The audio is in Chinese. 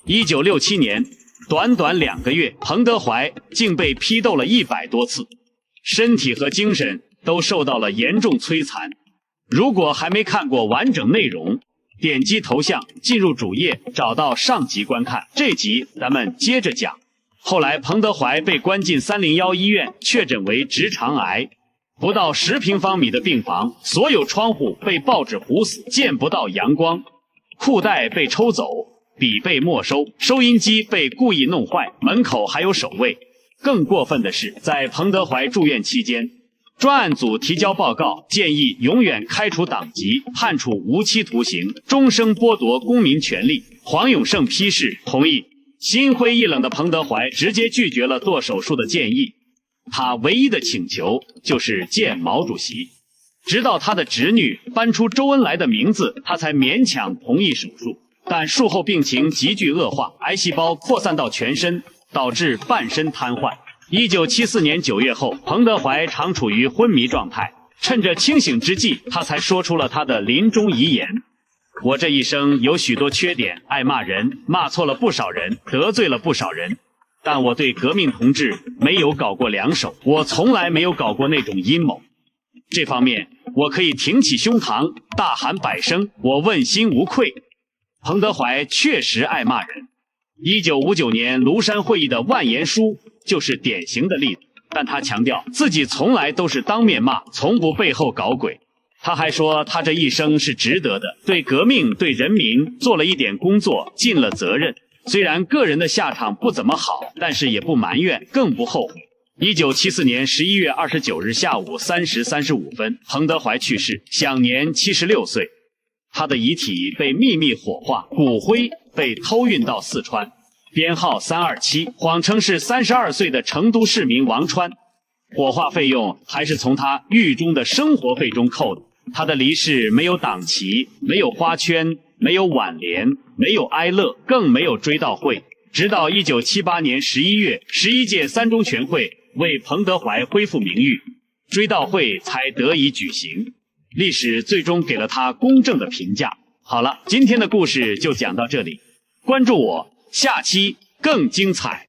1967年，短短2個月，彭德懷竟被批鬥了100多次，身體和精神都受到了嚴重摧殘。如果還沒看過完整內容，點擊頭像進入主頁，找到上集觀看。這集咱們接着講。後來彭德懷被關進301醫院，確診為直腸癌。不到10平方米的病房，所有窗戶被報紙糊死，見不到陽光，褲帶被抽走，筆被沒收，收音機被故意弄壞，門口還有守衛。更過分的是，在彭德懷住院期間，專案組提交報告，建議永遠開除黨籍，判處無期徒刑，終生剝奪公民權利。黃永胜批示同意。心灰意冷的彭德懷直接拒絕了做手術的建議，他唯一的請求就是見毛主席。直到他的侄女搬出周恩來的名字，他才勉強同意手術。但術後病情急劇惡化，癌細胞擴散到全身，導致半身癱瘓。1974年9月後，彭德懷常處於昏迷狀態，趁着清醒之際，他才說出了他的臨終遺言。我這一生有許多缺點，愛罵人，罵錯了不少人，得罪了不少人，但我對革命同志沒有搞過兩手，我從來沒有搞過那種陰謀。這方面我可以挺起胸膛，大喊百聲，我問心無愧。彭德懷確實愛罵人。1959年廬山會議的萬言書就是典型的例子，但他強調自己從來都是當面罵，從不背後搞鬼。他還說他這一生是值得的，對革命對人民做了一點工作，盡了責任。雖然個人的下場不怎麼好，但是也不埋怨，更不後悔。1974年11月29日下午3時35分，彭德懷去世，享年76歲。他的遺體被秘密火化，骨灰被偷運到四川，編號327，謊稱是32歲的成都市民王川。火化費用還是從他獄中的生活費中扣的。他的離世沒有黨旗，沒有花圈，沒有挽聯，沒有哀樂，更沒有追悼會。直到1978年11月，11屆3中全會為彭德懷恢復名譽，追悼會才得以舉行。歷史最終給了他公正的評價。好了，今天的故事就講到這裡，關注我，下期更精彩。